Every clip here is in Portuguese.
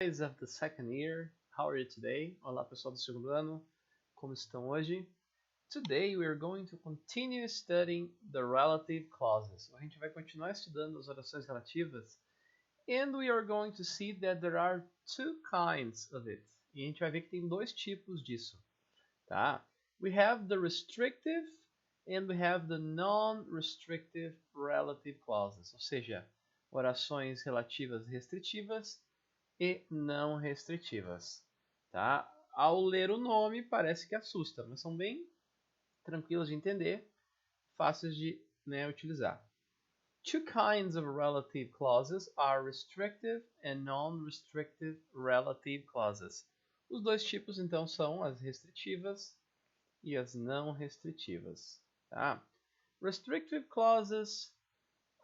guys of the second year, how are you today? Olá pessoal do segundo ano, como estão hoje? Today we are going to continue studying the relative clauses. A gente vai continuar estudando as orações relativas and we are going to see that there are two kinds of it. E a gente vai ver que tem dois tipos disso, tá? We have the restrictive and we have the non-restrictive relative clauses, ou seja, orações relativas restritivas e não restritivas, tá? Ao ler o nome parece que assusta, mas são bem tranquilas de entender, fáceis de utilizar. Two kinds of relative clauses are restrictive and non-restrictive relative clauses. Os dois tipos então são as restritivas e as não restritivas, tá? Restrictive clauses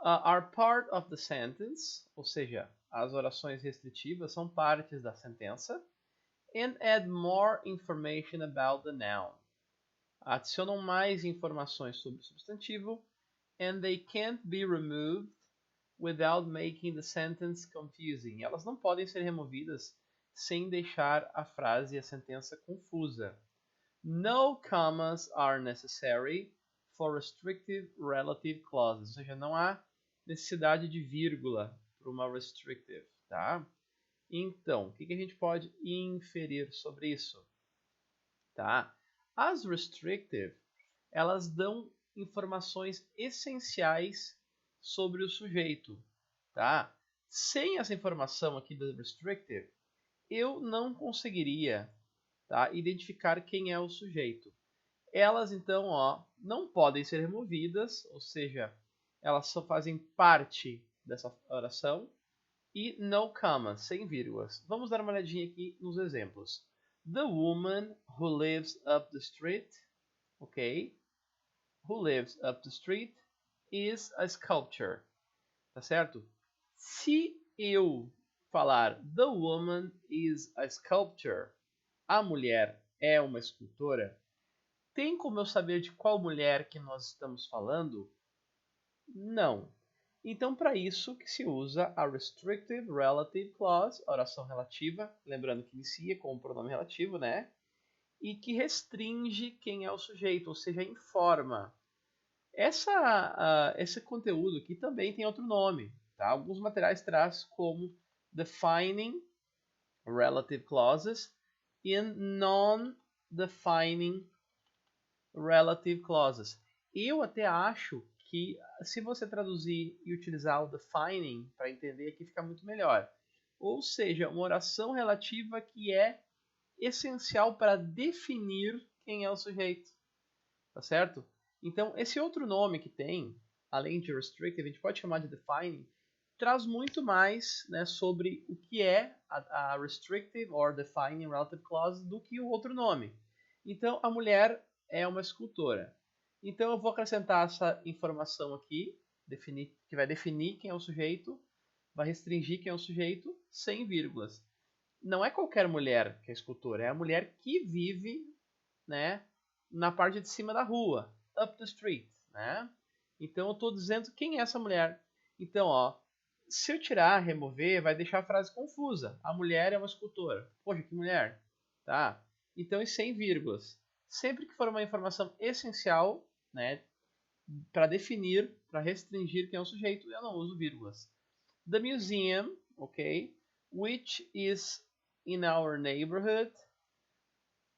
are part of the sentence, ou seja, as orações restritivas são partes da sentença, and add more information about the noun. Adicionam mais informações sobre o substantivo, and they can't be removed without making the sentence confusing. Elas não podem ser removidas sem deixar a frase e a sentença confusa. No commas are necessary for restrictive relative clauses, ou seja, não há necessidade de vírgula para uma restrictive, tá? Então, o que a gente pode inferir sobre isso? Tá? As restrictive, elas dão informações essenciais sobre o sujeito, tá? Sem essa informação aqui da restrictive, eu não conseguiria, tá, identificar quem é o sujeito. Elas, então, não podem ser removidas, ou seja, elas só fazem parte dessa oração, e no comma, sem vírgulas. Vamos dar uma olhadinha aqui nos exemplos. The woman who lives up the street, ok? Who lives up the street is a sculptor, tá certo? Se eu falar the woman is a sculptor, a mulher é uma escultora, tem como eu saber de qual mulher que nós estamos falando? Não. Então, para isso que se usa a restrictive relative clause, oração relativa, lembrando que inicia com o pronome relativo, né? E que restringe quem é o sujeito, ou seja, informa. Esse conteúdo aqui também tem outro nome, tá? Alguns materiais trazem como defining relative clauses e non-defining relative clauses. Eu até acho que se você traduzir e utilizar o defining para entender aqui fica muito melhor. Ou seja, uma oração relativa que é essencial para definir quem é o sujeito. Tá certo? Então, esse outro nome que tem, além de restrictive, a gente pode chamar de defining, traz muito mais, né, sobre o que é a restrictive or defining relative clause do que o outro nome. Então, a mulher é uma escultora. Então eu vou acrescentar essa informação aqui, que vai definir quem é o sujeito, vai restringir quem é o sujeito, sem vírgulas. Não é qualquer mulher que é escultora, é a mulher que vive, né, na parte de cima da rua, up the street, né? Então eu estou dizendo quem é essa mulher. Então, se eu tirar, remover, vai deixar a frase confusa. A mulher é uma escultora. Poxa, que mulher, tá? Então, e sem vírgulas. Sempre que for uma informação essencial, né, para definir, para restringir quem é o sujeito, eu não uso vírgulas. The museum, ok, which is in our neighborhood,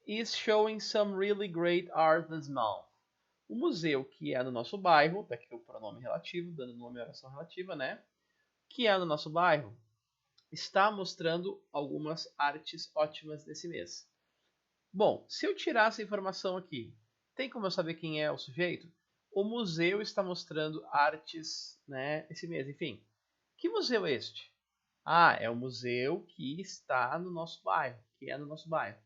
is showing some really great art this month. O museu que é no nosso bairro, daqui é o pronome relativo, dando nome à oração relativa, né, que é no nosso bairro, está mostrando algumas artes ótimas nesse mês. Bom, se eu tirar essa informação aqui, tem como eu saber quem é o sujeito? O museu está mostrando artes, né, esse mês. Enfim, que museu é este? É o museu que está no nosso bairro, que é no nosso bairro.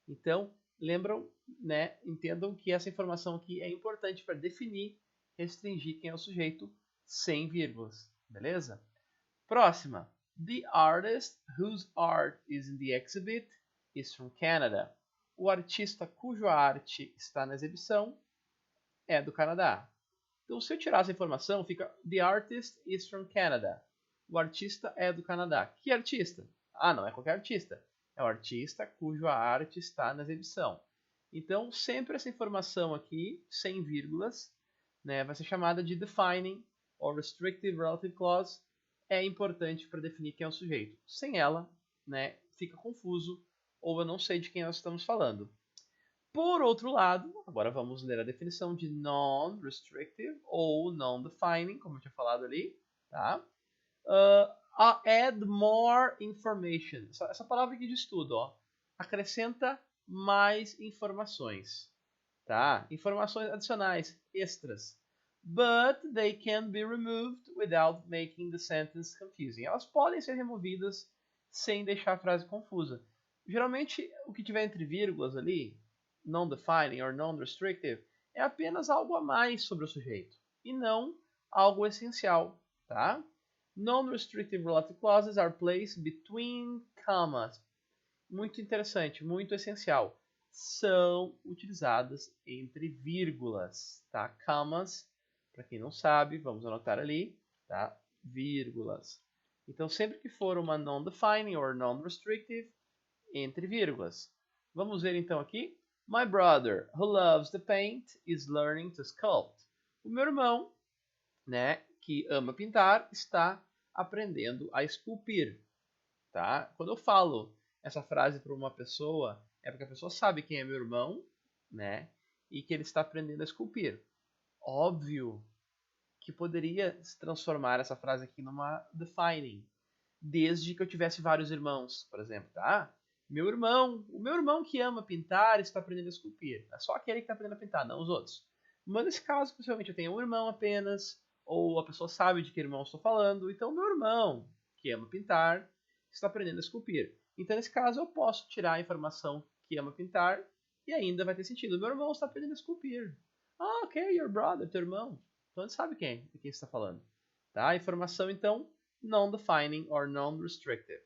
Então, lembram, né, entendam que essa informação aqui é importante para definir, restringir quem é o sujeito sem vírgulas, beleza? Próxima. The artist whose art is in the exhibit is from Canada. O artista cuja arte está na exibição é do Canadá. Então, se eu tirar essa informação, fica The artist is from Canada. O artista é do Canadá. Que artista? Ah, não é qualquer artista. É o artista cuja arte está na exibição. Então, sempre essa informação aqui, sem vírgulas, né, vai ser chamada de defining or restrictive relative clause. É importante para definir quem é o sujeito. Sem ela, né, fica confuso ou eu não sei de quem nós estamos falando. Por outro lado, agora vamos ler a definição de non-restrictive ou non-defining, como eu tinha falado ali, tá? Add more information. Essa palavra aqui de estudo, ó, acrescenta mais informações, tá? Informações adicionais, extras. But they can be removed without making the sentence confusing. Elas podem ser removidas sem deixar a frase confusa. Geralmente, o que tiver entre vírgulas ali, non-defining or non-restrictive, é apenas algo a mais sobre o sujeito e não algo essencial, tá? Non-restrictive relative clauses are placed between commas. Muito interessante, muito essencial. São utilizadas entre vírgulas, tá? Commas, para quem não sabe, vamos anotar ali, tá? Vírgulas. Então, sempre que for uma non-defining or non-restrictive, entre vírgulas. Vamos ver então aqui. My brother, who loves to paint, is learning to sculpt. O meu irmão, né, que ama pintar, está aprendendo a esculpir, tá? Quando eu falo essa frase para uma pessoa, é porque a pessoa sabe quem é meu irmão, né, e que ele está aprendendo a esculpir. Óbvio que poderia se transformar essa frase aqui numa defining, desde que eu tivesse vários irmãos, por exemplo, tá? O meu irmão que ama pintar está aprendendo a esculpir. É só aquele que está aprendendo a pintar, não os outros. Mas nesse caso, possivelmente eu tenho um irmão apenas, ou a pessoa sabe de que irmão estou falando, então meu irmão que ama pintar está aprendendo a esculpir. Então nesse caso eu posso tirar a informação que ama pintar e ainda vai ter sentido. Meu irmão está aprendendo a esculpir. Ah, ok, your brother, teu irmão. Então ele sabe de quem está falando. Tá? A informação então non-defining or non-restrictive.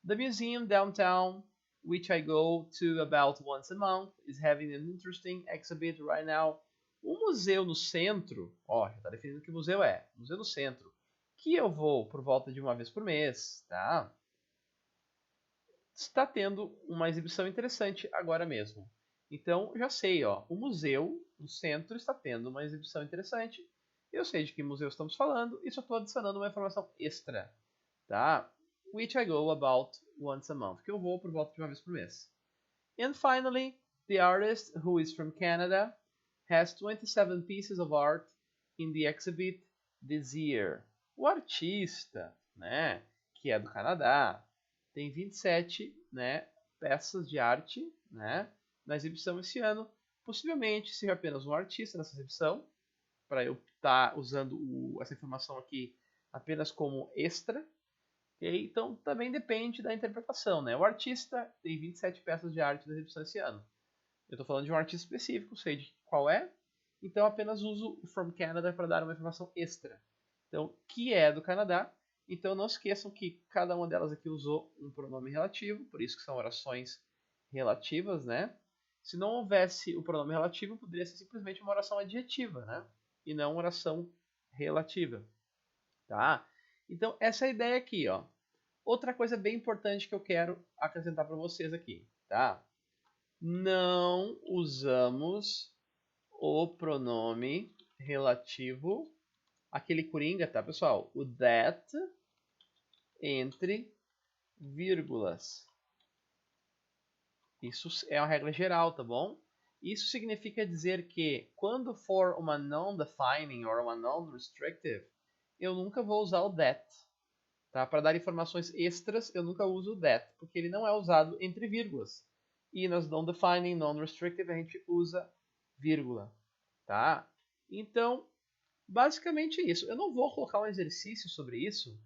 The museum downtown, which I go to about once a month, is having an interesting exhibit right now. O museu no centro, ó, já está definindo que museu é. Museu no centro, que eu vou por volta de uma vez por mês, tá? Está tendo uma exibição interessante agora mesmo. Então, já sei, ó, o museu no centro está tendo uma exibição interessante. Eu sei de que museu estamos falando e só estou adicionando uma informação extra, tá? Which I go about once a month, que eu vou por volta de uma vez por mês. And finally, the artist, who is from Canada, has 27 pieces of art in the exhibit this year. O artista, né, que é do Canadá, tem 27, né, peças de arte, né, na exibição esse ano. Possivelmente seja apenas um artista nessa exibição, para eu estar usando essa informação aqui apenas como extra. Okay? Então também depende da interpretação. Né? O artista tem 27 peças de arte na exibição esse ano. Eu estou falando de um artista específico, sei de qual é, então apenas uso o From Canada para dar uma informação extra. Então, que é do Canadá. Então não esqueçam que cada uma delas aqui usou um pronome relativo, por isso que são orações relativas, né? Se não houvesse o pronome relativo, poderia ser simplesmente uma oração adjetiva, né? E não uma oração relativa, tá? Então essa é a ideia aqui, ó. Outra coisa bem importante que eu quero acrescentar para vocês aqui, tá? Não usamos o pronome relativo, aquele coringa, tá, pessoal? O that entre vírgulas. Isso é uma regra geral, tá bom? Isso significa dizer que quando for uma non-defining ou uma non-restrictive, eu nunca vou usar o that. Tá? Para dar informações extras, eu nunca uso o that, porque ele não é usado entre vírgulas. E nas non-defining, non-restrictive, a gente usa vírgula. Tá? Então, basicamente isso. Eu não vou colocar um exercício sobre isso,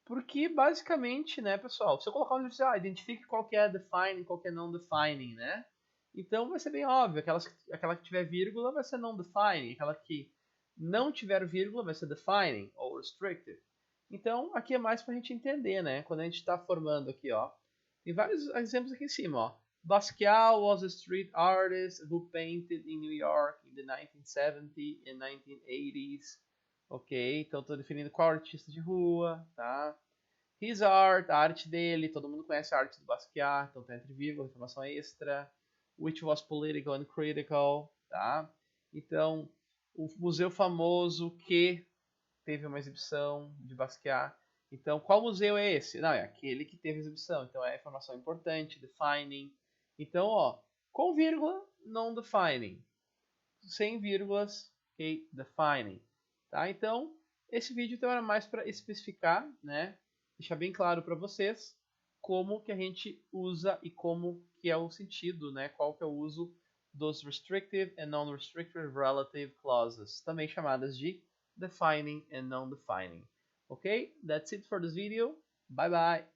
porque basicamente, né, pessoal, se eu colocar um exercício, identifique qual que é defining, qual que é non-defining, né? Então vai ser bem óbvio, aquela que tiver vírgula vai ser non-defining, aquela que não tiver vírgula vai ser defining ou restrictive. Então aqui é mais para a gente entender, né? Quando a gente está formando aqui, ó, tem vários exemplos aqui em cima, ó. Basquiat was a street artist who painted in New York in the 1970s and 1980s. Ok, então estou definindo qual artista de rua, tá? His art, a arte dele, todo mundo conhece a arte do Basquiat, então tá entre vírgulas, informação extra. Which was political and critical, tá? Então, o museu famoso que teve uma exibição de Basquiat. Então, qual museu é esse? Não, é aquele que teve exibição. Então, é informação importante, defining. Então, ó, com vírgula, non defining. Sem vírgulas, ok, defining. Tá? Então, esse vídeo então era mais para especificar, né? Deixar bem claro para vocês como que a gente usa e como que é o sentido, né? Qual que é o uso dos restrictive and non-restrictive relative clauses, também chamadas de defining and non-defining. Okay, that's it for this video. Bye bye.